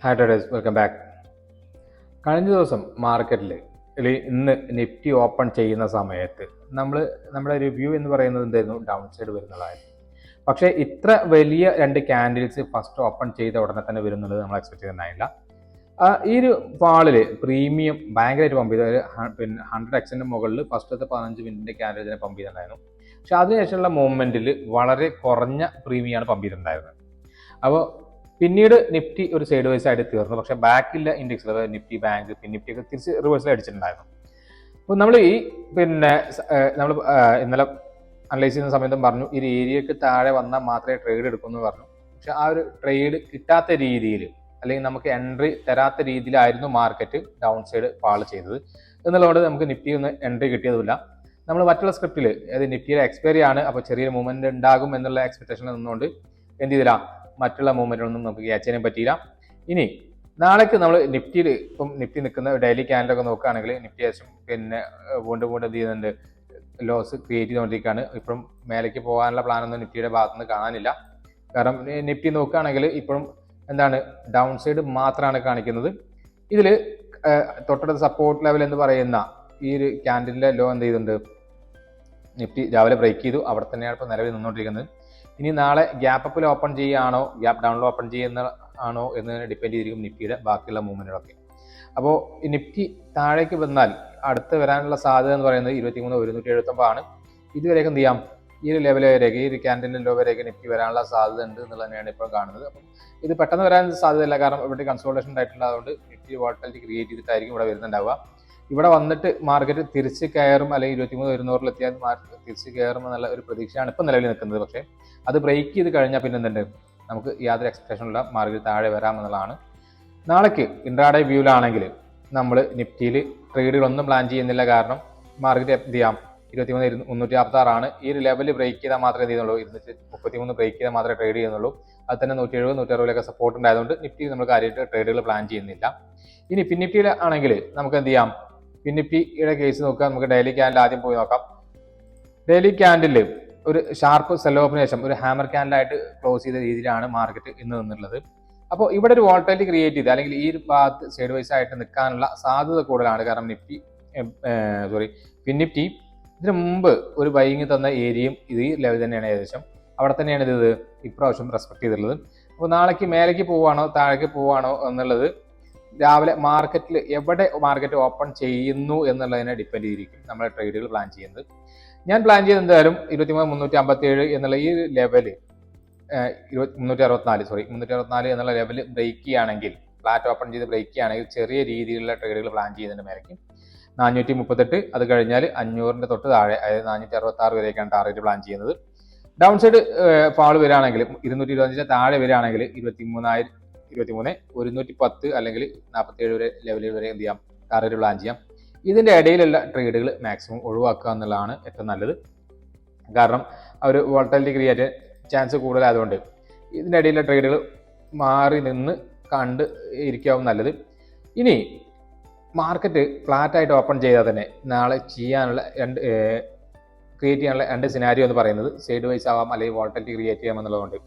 Hi traders, welcome back. കഴിഞ്ഞ ദിവസം മാർക്കറ്റിൽ ഇന്ന് നിഫ്റ്റി ഓപ്പൺ ചെയ്യുന്ന സമയത്ത് നമ്മുടെ റിവ്യൂ എന്ന് പറയുന്നത് എന്തായിരുന്നു? ഡൗൺ സൈഡ് വരുന്നതായിരുന്നു. പക്ഷേ ഇത്ര വലിയ രണ്ട് ക്യാൻഡിൽസ് ഫസ്റ്റ് ഓപ്പൺ ചെയ്ത ഉടനെ തന്നെ വരുന്നത് നമ്മൾ എക്സ്പെക്ട് ചെയ്യുന്നുണ്ടായില്ല. ഈ ഒരു ഫാളിൽ പ്രീമിയം ഭയങ്കരമായിട്ട് പമ്പ് ചെയ്ത്, പിന്നെ 100x മുകളിൽ ഫസ്റ്റത്തെ 15 മിനിറ്റിൻ്റെ ക്യാൻഡിൽസിനെ പമ്പ് ചെയ്തിട്ടുണ്ടായിരുന്നു. പക്ഷെ അതിനുശേഷമുള്ള മൂവ്മെൻറ്റിൽ വളരെ കുറഞ്ഞ പ്രീമിയമാണ് പമ്പ് ചെയ്തിട്ടുണ്ടായിരുന്നത്. അപ്പോൾ പിന്നീട് നിഫ്റ്റി ഒരു സൈഡ് വൈസ് ആയിട്ട് തീർന്നു. പക്ഷേ ബാക്കില്ല ഇൻഡെക്സിൽ, അതായത് നിഫ്റ്റി, ബാങ്ക്, നിഫ്റ്റി ഒക്കെ തിരിച്ച് റിവേഴ്സിൽ അടിച്ചിട്ടുണ്ടായിരുന്നു. അപ്പോൾ നമ്മൾ നമ്മൾ ഇന്നലെ അനലൈസ് ചെയ്യുന്ന സമയത്തും പറഞ്ഞു, ഈ ഏരിയക്ക് താഴെ വന്നാൽ മാത്രമേ ട്രേഡ് എടുക്കുമെന്ന് പറഞ്ഞു. പക്ഷെ ആ ഒരു ട്രേഡ് കിട്ടാത്ത രീതിയിൽ, അല്ലെങ്കിൽ നമുക്ക് എൻട്രി തരാത്ത രീതിയിലായിരുന്നു മാർക്കറ്റ് ഡൗൺ സൈഡ് ഫാൾ ചെയ്തത്. എന്നുള്ളതുകൊണ്ട് നമുക്ക് നിഫ്റ്റി ഒന്ന് എൻട്രി കിട്ടിയതുമില്ല. നമ്മൾ മറ്റുള്ള സ്ക്രിപ്റ്റിൽ, അതായത് നിഫ്റ്റിയുടെ എക്സ്പയറി ആണ്, അപ്പോൾ ചെറിയൊരു മൂവ്മെന്റ് ഉണ്ടാകും എന്നുള്ള എക്സ്പെക്ടേഷനിൽ നിന്നുകൊണ്ട് എന്ത് ചെയ്തില്ല, മറ്റുള്ള മൂവ്മെന്റുകളൊന്നും നമുക്ക് ക്യാച്ച് ചെയ്യാൻ പറ്റിയില്ല. ഇനി നാളേക്ക് നമ്മൾ നിഫ്റ്റിയിൽ ഇപ്പം നിഫ്റ്റി നിൽക്കുന്ന ഡെയിലി ക്യാൻഡലൊക്കെ നോക്കുകയാണെങ്കിൽ നിഫ്റ്റി പിന്നെ വീണ്ടും എന്ത് ചെയ്യുന്നുണ്ട്, ലോസ് ക്രിയേറ്റ് ചെയ്തുകൊണ്ടിരിക്കുകയാണ്. ഇപ്പം മേലേക്ക് പോകാനുള്ള പ്ലാനൊന്നും നിഫ്റ്റിയുടെ ഭാഗത്തുനിന്ന് കാണാനില്ല. കാരണം നിഫ്റ്റി നോക്കുകയാണെങ്കിൽ ഇപ്പോഴും എന്താണ്, ഡൗൺ സൈഡ് മാത്രമാണ് കാണിക്കുന്നത്. ഇതിൽ തൊട്ടടുത്ത സപ്പോർട്ട് ലെവൽ എന്ന് പറയുന്ന ഈ ഒരു ക്യാൻഡിലിന്റെ ലോ എന്ത് ചെയ്തിട്ടുണ്ട്, നിഫ്റ്റി രാവിലെ ബ്രേക്ക് ചെയ്തു. അവിടെ തന്നെയാണ് ഇപ്പോൾ നിലവിൽ നിന്നുകൊണ്ടിരിക്കുന്നത്. ഇനി നാളെ ഗ്യാപ്പ് അപ്പിൽ ഓപ്പൺ ചെയ്യുകയാണോ ഗ്യാപ്പ് ഡൗണിൽ ഓപ്പൺ ചെയ്യുന്ന ആണോ എന്നതിനെ ഡിപ്പെൻഡ് ചെയ്തിരിക്കും നിഫ്റ്റിയുടെ ബാക്കിയുള്ള മൂവ്മെന്റുകളൊക്കെ. അപ്പോൾ ഈ നിഫ്റ്റി താഴേക്ക് വന്നാൽ അടുത്ത് വരാനുള്ള സാധ്യത എന്ന് പറയുന്നത് 23,179 ആണ്. ഇതുവരെയൊക്കെ എന്ത് ചെയ്യാം, ഈ ഒരു ലെവൽ വരെയൊക്കെ, ഈ ഒരു ക്യാൻഡിലിന്റെ ലോ വരെയൊക്കെ നിഫ്റ്റി വരാനുള്ള സാധ്യത ഉണ്ട് എന്നുള്ളത് തന്നെയാണ് ഇപ്പോൾ കാണുന്നത്. അപ്പം ഇത് പെട്ടെന്ന് വരാൻ സാധ്യതയില്ല, കാരണം ഇവിടെ കൺസോൾട്ടേഷൻ ആയിട്ടുള്ളതുകൊണ്ട് നിഫ്റ്റി വോളറ്റിലിറ്റി ക്രിയേറ്റ് ചെയ്തിട്ടായിരിക്കും ഇവിടെ വരുന്നുണ്ടാവുക. ഇവിടെ വന്നിട്ട് മാർക്കറ്റ് തിരിച്ച് കയറും, അല്ലെങ്കിൽ 23,100 എത്തിയാൽ മാർക്കറ്റ് തിരിച്ച് കയറും എന്നുള്ള ഒരു പ്രതീക്ഷയാണ് ഇപ്പം നിലവിൽ നിൽക്കുന്നത്. പക്ഷേ അത് ബ്രേക്ക് ചെയ്ത് കഴിഞ്ഞാൽ പിന്നെ എന്തുണ്ട്, നമുക്ക് യാതൊരു എക്സ്പെക്ടേഷനുള്ള മാർക്കറ്റ് താഴെ വരാമെന്നുള്ളതാണ്. നാളേക്ക് ഇൻട്രാഡേ വ്യൂവിലാണെങ്കിൽ നമ്മൾ നിഫ്റ്റിയിൽ ട്രേഡുകളൊന്നും പ്ലാൻ ചെയ്യുന്നില്ല. കാരണം മാർക്കറ്റ് എന്ത് ചെയ്യാം, 23,356 ഈ ഒരു ലെവൽ ബ്രേക്ക് ചെയ്താൽ മാത്രമേ എന്ത് ചെയ്യുന്നുള്ളൂ, 233 ബ്രേക്ക് ചെയ്താൽ മാത്രമേ ട്രേഡ് ചെയ്യുന്നുള്ളൂ. അത് തന്നെ 170, 160 സപ്പോർട്ട് ഉണ്ടായതുകൊണ്ട് നിഫ്റ്റി നമ്മൾ കാര്യമായിട്ട് ട്രേഡുകൾ പ്ലാൻ ചെയ്യുന്നില്ല. ഇനി പിന്നിഫ്റ്റിയിൽ ആണെങ്കിൽ നമുക്ക് എന്ത് ചെയ്യാം, പിന്നിഫ്റ്റിയുടെ കേസ് നോക്കാം. നമുക്ക് ഡെയിലി ക്യാൻഡിൽ ആദ്യം പോയി നോക്കാം. ഡെയിലി ക്യാൻഡിൽ ഒരു ഷാർപ്പ് സെൽ ഓഫിന് ശേഷം ഒരു ഹാമർ ക്യാൻഡിലായിട്ട് ക്ലോസ് ചെയ്ത രീതിയിലാണ് മാർക്കറ്റ് ഇന്ന് നിന്നുള്ളത്. അപ്പോൾ ഇവിടെ ഒരു വോളറ്റിലിറ്റി ക്രിയേറ്റ് ചെയ്ത്, അല്ലെങ്കിൽ ഈ ഒരു ഭാഗത്ത് സൈഡ് വൈസ് ആയിട്ട് നിൽക്കാനുള്ള സാധ്യത കൂടുതലാണ്. കാരണം പിന്നിഫ്റ്റി ഇതിനു മുമ്പ് ഒരു ബൈയിങ് തന്ന ഏരിയയും ഇത് ലെവൽ തന്നെയാണ്, ഏകദേശം അവിടെ തന്നെയാണ് ഇത് ഇപ്രാവശ്യം റെസ്പെക്ട് ചെയ്തിട്ടുള്ളത്. അപ്പോൾ നാളേക്ക് മേലേക്ക് പോവാണോ താഴേക്ക് പോവാണോ എന്നുള്ളത് രാവിലെ മാർക്കറ്റിൽ എവിടെ മാർക്കറ്റ് ഓപ്പൺ ചെയ്യുന്നു എന്നുള്ളതിനെ ഡിപ്പെൻഡ് ചെയ്തിരിക്കും നമ്മൾ ട്രേഡുകൾ പ്ലാൻ ചെയ്യുന്നത്. ഞാൻ പ്ലാൻ ചെയ്ത് എന്തായാലും 23,357 എന്നുള്ള ഈ ലെവല്, 364 എന്നുള്ള ലെവല് ബ്രേക്ക് ചെയ്യുകയാണെങ്കിൽ, ഫ്ലാറ്റ് ഓപ്പൺ ചെയ്ത് ബ്രേക്ക് ചെയ്യുകയാണെങ്കിൽ ചെറിയ രീതിയിലുള്ള ട്രേഡുകൾ പ്ലാൻ ചെയ്യുന്നതിൻ്റെ മേലേക്ക് 438, അത് കഴിഞ്ഞാൽ 500 തൊട്ട് താഴെ, അതായത് 466 വരെയൊക്കെയാണ് ടാർഗറ്റ് പ്ലാൻ ചെയ്യുന്നത്. ഡൗൺ സൈഡ് ഫാൾ വരികയാണെങ്കിൽ 225 താഴെ വരികയാണെങ്കിൽ 23,110 അല്ലെങ്കിൽ 47 വരെ ലെവലിൽ വരെ എന്ത് ചെയ്യാം, ടാർഗറ്റ് പ്ലാൻ ചെയ്യാം. ഇതിൻ്റെ ഇടയിലുള്ള ട്രേഡുകൾ മാക്സിമം ഒഴിവാക്കുക എന്നുള്ളതാണ് ഏറ്റവും നല്ലത്. കാരണം അവർ വോളറ്റിലിറ്റി ക്രിയേറ്റ് ചാൻസ് കൂടുതലായതുകൊണ്ട് ഇതിൻ്റെ ഇടയിലുള്ള ട്രേഡുകൾ മാറി നിന്ന് കണ്ട് ഇരിക്കാവും നല്ലത്. ഇനി മാർക്കറ്റ് ഫ്ലാറ്റായിട്ട് ഓപ്പൺ ചെയ്താൽ തന്നെ നാളെ ക്രിയേറ്റ് ചെയ്യാനുള്ള രണ്ട് സിനാരിയോ എന്ന് പറയുന്നത് സൈഡ് വൈസ് ആവാം, അല്ലെങ്കിൽ വോളറ്റിലിറ്റി ക്രിയേറ്റ് ചെയ്യാമെന്നുള്ളതുകൊണ്ട്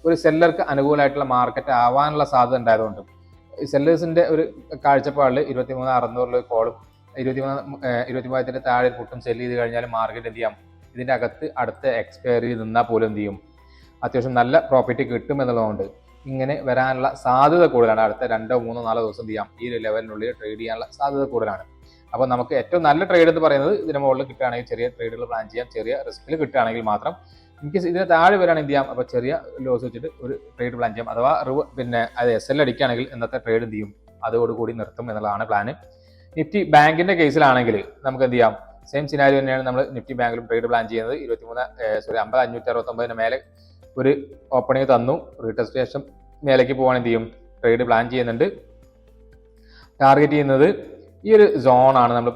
ഒരു സെല്ലർക്ക് അനുകൂലമായിട്ടുള്ള മാർക്കറ്റ് ആവാനുള്ള സാധ്യത ഉണ്ടായതുകൊണ്ട് സെല്ലേഴ്സിന്റെ ഒരു കാഴ്ചപ്പാടിൽ 23,600 കോളും 23,000 താഴെ പുട്ടും സെല്ല് ചെയ്ത് കഴിഞ്ഞാൽ മാർക്കറ്റ് എന്ത് ചെയ്യാം, ഇതിൻ്റെ അകത്ത് അടുത്ത എക്സ്പയറി നിന്നാൽ പോലും എന്ത് ചെയ്യും, അത്യാവശ്യം നല്ല പ്രോഫിറ്റ് കിട്ടും എന്നുള്ളതുകൊണ്ട് ഇങ്ങനെ വരാനുള്ള സാധ്യത കൂടുതലാണ്. അടുത്ത 2, 3, 4 ദിവസം എന്ത് ചെയ്യാം, ഈ ഒരു ലെവലിനുള്ളിൽ ട്രേഡ് ചെയ്യാനുള്ള സാധ്യത കൂടുതലാണ്. അപ്പോൾ നമുക്ക് ഏറ്റവും നല്ല ട്രേഡ് എന്ന് പറയുന്നത് ഇതിന് മുകളിൽ കിട്ടുകയാണെങ്കിൽ ചെറിയ ട്രേഡുകൾ പ്ലാൻ ചെയ്യാം, ചെറിയ റിസ്കിൽ കിട്ടുകയാണെങ്കിൽ മാത്രം. ഇൻകേസ് ഇതിന് താഴെ വരാണെങ്കിൽ എന്ത് ചെയ്യാം, അപ്പോൾ ചെറിയ ലോസ് വെച്ചിട്ട് ഒരു ട്രേഡ് പ്ലാൻ ചെയ്യാം. അഥവാ അത് SL അടിക്കുകയാണെങ്കിൽ ഇന്നത്തെ ട്രേഡ് എന്ത് ചെയ്യും, അതോടുകൂടി നിർത്തും എന്നുള്ളതാണ് പ്ലാന്. നിഫ്റ്റി ബാങ്കിന്റെ കേസിലാണെങ്കിൽ നമുക്ക് എന്ത് ചെയ്യാം, സെയിം സിനാരിയോ തന്നെയാണ് നമ്മൾ നിഫ്റ്റി ബാങ്കിലും ട്രേഡ് പ്ലാൻ ചെയ്യുന്നത്. 50,569 മേലെ ഒരു ഓപ്പണിംഗ് തന്നു, റീടെസ്റ്റ് ശേഷം മേലേക്ക് പോകാൻ എന്ത് ചെയ്യും, ട്രേഡ് പ്ലാൻ ചെയ്യുന്നുണ്ട്. ടാർഗറ്റ് ചെയ്യുന്നത് ഈ ഒരു സോണാണ് നമ്മൾ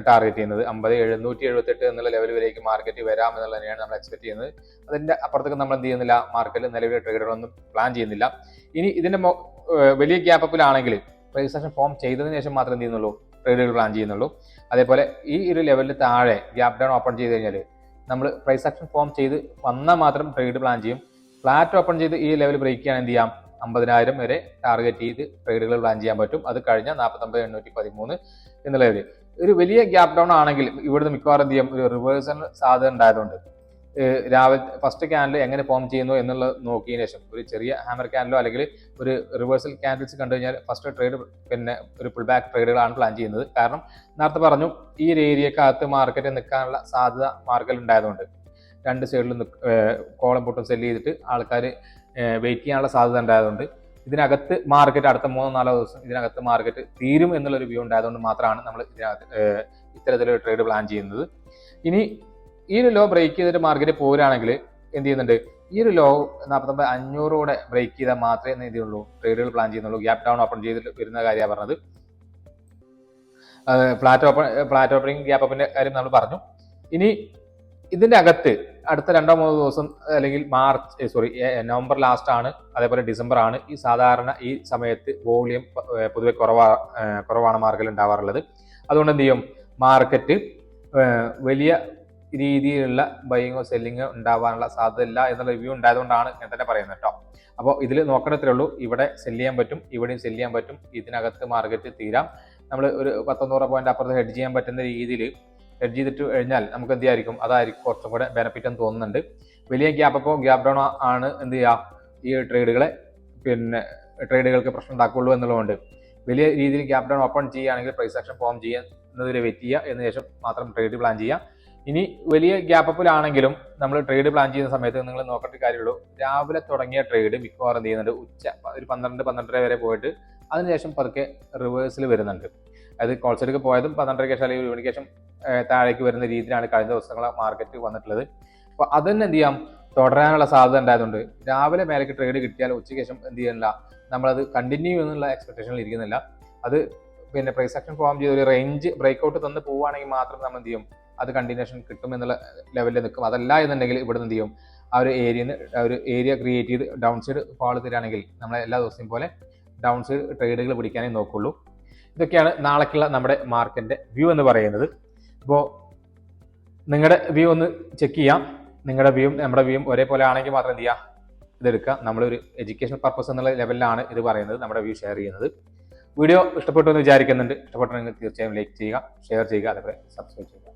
ടാർഗറ്റ് ചെയ്യുന്നത്. 50,778 എന്നുള്ള ലെവൽ വരേക്ക് മാർക്കറ്റ് വരാം എന്നുള്ളത് തന്നെയാണ് നമ്മൾ എക്സ്പെക്ട് ചെയ്യുന്നത്. അതിന്റെ അപ്പുറത്തേക്ക് നമ്മൾ എന്ത് ചെയ്യുന്നില്ല, മാർക്കറ്റിൽ നിലവിലെ ട്രേഡുകളൊന്നും പ്ലാൻ ചെയ്യുന്നില്ല. ഇനി ഇതിന്റെ വലിയ ഗ്യാപ്പ് അപ്പിലാണെങ്കിൽ പ്രൈസ് ആക്ഷൻ ഫോം ചെയ്തതിനു ശേഷം മാത്രം എന്ത് ചെയ്യുന്നുള്ളൂ, ട്രേഡുകൾ പ്ലാൻ ചെയ്യുന്നുള്ളൂ. അതേപോലെ ഈ ഒരു ലെവലിൽ താഴെ ഗ്യാപ്പ് ഡൗൺ ഓപ്പൺ ചെയ്ത് കഴിഞ്ഞാൽ നമ്മൾ പ്രൈസ് ആക്ഷൻ ഫോം ചെയ്ത് വന്നാൽ മാത്രം ട്രേഡ് പ്ലാൻ ചെയ്യും. ഫ്ലാറ്റ് ഓപ്പൺ ചെയ്ത് ഈ ലെവൽ ബ്രേക്ക് ചെയ്യാൻ എന്ത് ചെയ്യാം, 50,000 വരെ ടാർഗറ്റ് ചെയ്ത് ട്രേഡുകൾ പ്ലാൻ ചെയ്യാൻ പറ്റും. അത് കഴിഞ്ഞ 49,813 എന്നുള്ള ഒരു വലിയ ഗ്യാപ് ഡൗൺ ആണെങ്കിൽ ഇവിടുന്ന് മിക്കവാറും എന്ത് ചെയ്യും, ഒരു റിവേഴ്സൽ സാധ്യത ഉണ്ടായതുകൊണ്ട് രാവിലെ ഫസ്റ്റ് ക്യാൻഡിൽ എങ്ങനെ ഫോം ചെയ്യുന്നു എന്നുള്ളത് നോക്കിയതിനു ശേഷം ഒരു ചെറിയ ഹാമർ ക്യാൻഡിലോ അല്ലെങ്കിൽ ഒരു റിവേഴ്സൽ ക്യാൻഡിൽസ് കണ്ടു കഴിഞ്ഞാൽ ഫസ്റ്റ് ട്രേഡ് പിന്നെ ഒരു പുൾ ബാക്ക് ട്രേഡുകളാണ് പ്ലാൻ ചെയ്യുന്നത്. കാരണം നേരത്തെ പറഞ്ഞു ഈ ഒരു ഏരിയക്കകത്ത് മാർക്കറ്റ് നിൽക്കാനുള്ള സാധ്യത മാർക്കറ്റിൽ ഉണ്ടായതുകൊണ്ട് രണ്ട് സൈഡിലും കോളം പൊട്ടും സെല്ല് ചെയ്തിട്ട് ആൾക്കാർ വെയിറ്റ് ചെയ്യാനുള്ള സാധ്യത ഉണ്ടായതുകൊണ്ട് ഇതിനകത്ത് മാർക്കറ്റ് അടുത്ത 3-4 ദിവസം ഇതിനകത്ത് മാർക്കറ്റ് തീരും എന്നുള്ളൊരു വ്യൂ ഉണ്ടായതുകൊണ്ട് മാത്രമാണ് നമ്മൾ ഇതിനകത്ത് ഇത്തരത്തിലൊരു ട്രേഡ് പ്ലാൻ ചെയ്യുന്നത്. ഇനി ഈ ഒരു ലോ ബ്രേക്ക് ചെയ്തിട്ട് മാർക്കറ്റ് പോരുകയാണെങ്കിൽ എന്ത് ചെയ്യുന്നുണ്ട്, ഈ ഒരു ലോ 49,500 ബ്രേക്ക് ചെയ്താൽ മാത്രമേ എന്ത് ചെയ്യുള്ളൂ ട്രേഡുകൾ പ്ലാൻ ചെയ്യുന്നുള്ളൂ. ഗ്യാപ് ഡൗൺ ഓപ്പൺ ചെയ്തിട്ട് വരുന്ന കാര്യമാണ് പറഞ്ഞത്. ഫ്ലാറ്റ് ഓപ്പണിംഗ് ഗ്യാപ്പ് അപ്പിന്റെ കാര്യം നമ്മൾ പറഞ്ഞു. ഇനി ഇതിന്റെ അകത്ത് അടുത്ത 2-3 ദിവസം അല്ലെങ്കിൽ നവംബർ ലാസ്റ്റ് ആണ്, അതേപോലെ ഡിസംബർ ആണ് ഈ സാധാരണ ഈ സമയത്ത് വോളിയം പൊതുവെ കുറവാണ് മാർക്കറ്റിൽ ഉണ്ടാവാറുള്ളത്. അതുകൊണ്ട് എന്ത് ചെയ്യും, മാർക്കറ്റ് വലിയ രീതിയിലുള്ള ബൈയിങ്ങോ സെല്ലിങ്ങോ ഉണ്ടാവാനുള്ള സാധ്യത ഇല്ല എന്നുള്ള റിവ്യൂ ഉണ്ടായതുകൊണ്ടാണ് ഞാൻ തന്നെ പറയുന്നത് കേട്ടോ. അപ്പോൾ ഇതിൽ നോക്കണത്രേ ഉള്ളൂ, ഇവിടെ സെല്ല് ചെയ്യാൻ പറ്റും, ഇവിടെയും സെല്ല് ചെയ്യാൻ പറ്റും. ഇതിനകത്ത് മാർക്കറ്റ് തീരാം. നമ്മൾ ഒരു 100 പോയിന്റ് അപ്പുറത്ത് ഹെഡ് ചെയ്യാൻ പറ്റുന്ന രീതിയിൽ ഹെഡ് ചെയ്തിട്ട് കഴിഞ്ഞാൽ നമുക്ക് എന്ത് ആയിരിക്കും, അതായിരിക്കും കുറച്ചും കൂടെ ബെനിഫിറ്റ് എന്ന് തോന്നുന്നുണ്ട്. വലിയ ഗ്യാപ്പ് ഡൗൺ ആണ് എന്ത് ചെയ്യുക ഈ ട്രേഡുകൾക്ക് പ്രശ്നം ഉണ്ടാക്കുള്ളൂ എന്നുള്ളതുകൊണ്ട് വലിയ രീതിയിൽ ഗ്യാപ്പ് ഡൗൺ ഓപ്പൺ ചെയ്യുകയാണെങ്കിൽ പ്രൈസ് ആക്ഷൻ ഫോം ചെയ്യുന്നതിൽ വെയിറ്റ് ചെയ്യുക, എന്നതിന് ശേഷം മാത്രം ട്രേഡ് പ്ലാൻ ചെയ്യുക. ഇനി വലിയ ഗ്യാപ്പ് അപ്പിലാണെങ്കിലും നമ്മൾ ട്രേഡ് പ്ലാൻ ചെയ്യുന്ന സമയത്ത് നിങ്ങൾ നോക്കേണ്ട കാര്യമുള്ളൂ, രാവിലെ തുടങ്ങിയ ട്രേഡ് മിക്കവാറും എന്ത് ചെയ്യുന്നുണ്ട് ഉച്ച ഒരു 12-12:30 വരെ പോയിട്ട് അതിനുശേഷം പതുക്കെ റിവേഴ്സിൽ വരുന്നുണ്ട്. അതായത് കോൾസെറ്റിക്ക് പോയതും 12:30 ശേഷം അല്ലെങ്കിൽ 1 മണിക്ക് ശേഷം താഴേക്ക് വരുന്ന രീതിയിലാണ് കഴിഞ്ഞ ദിവസങ്ങളെ മാർക്കറ്റ് വന്നിട്ടുള്ളത്. അപ്പോൾ അതന്നെ എന്ത് ചെയ്യാം, തുടരാനുള്ള സാധ്യത ഉണ്ടായതുകൊണ്ട് രാവിലെ മേലേക്ക് ട്രേഡ് കിട്ടിയാൽ ഉച്ചയ്ക്ക് ശേഷം എന്ത് ചെയ്യുന്നില്ല, നമ്മളത് കണ്ടിന്യൂ എന്നുള്ള എക്സ്പെക്ടേഷനിൽ ഇരിക്കുന്നില്ല. അത് പ്രൈസ് ആക്ഷൻ ഫോം ചെയ്ത് ഒരു റേഞ്ച് ബ്രേക്ക്ഔട്ട് തന്ന് പോവുകയാണെങ്കിൽ മാത്രം നമ്മൾ എന്ത് ചെയ്യും, അത് കണ്ടിന്യൂഷൻ കിട്ടും എന്നുള്ള ലെവലിൽ നിൽക്കും. അതല്ല എന്നുണ്ടെങ്കിൽ ഇവിടെ എന്ത് ചെയ്യും, ആ ഒരു ഏരിയ ക്രിയേറ്റ് ചെയ്ത് ഡൗൺ സൈഡ് ഫാൾ തരികയാണെങ്കിൽ നമ്മൾ എല്ലാ ദിവസവും പോലെ ഡൗൺ സൈഡ് ട്രേഡുകൾ പിടിക്കാനേ നോക്കുള്ളൂ. ഇതൊക്കെയാണ് നാളേക്കുള്ള നമ്മുടെ മാർക്കറ്റിന്റെ വ്യൂ എന്ന് പറയുന്നത്. അപ്പോൾ നിങ്ങളുടെ വ്യൂ ഒന്ന് ചെക്ക് ചെയ്യാം. നിങ്ങളുടെ വ്യൂവും നമ്മുടെ വ്യൂവും ഒരേപോലെ ആണെങ്കിൽ മാത്രം എന്ത് ചെയ്യുക, ഇതെടുക്കുക. നമ്മളൊരു എഡ്യൂക്കേഷൻ പർപ്പസ് എന്നുള്ള ലെവലിലാണ് ഇത് പറയുന്നത്, നമ്മുടെ വ്യൂ ഷെയർ ചെയ്യുന്നത്. വീഡിയോ ഇഷ്ടപ്പെട്ടു എന്ന് വിചാരിക്കുന്നുണ്ട്. ഇഷ്ടപ്പെട്ടെങ്കിൽ തീർച്ചയായും ലൈക്ക് ചെയ്യുക, ഷെയർ ചെയ്യുക, അതേപോലെ സബ്സ്ക്രൈബ് ചെയ്യുക.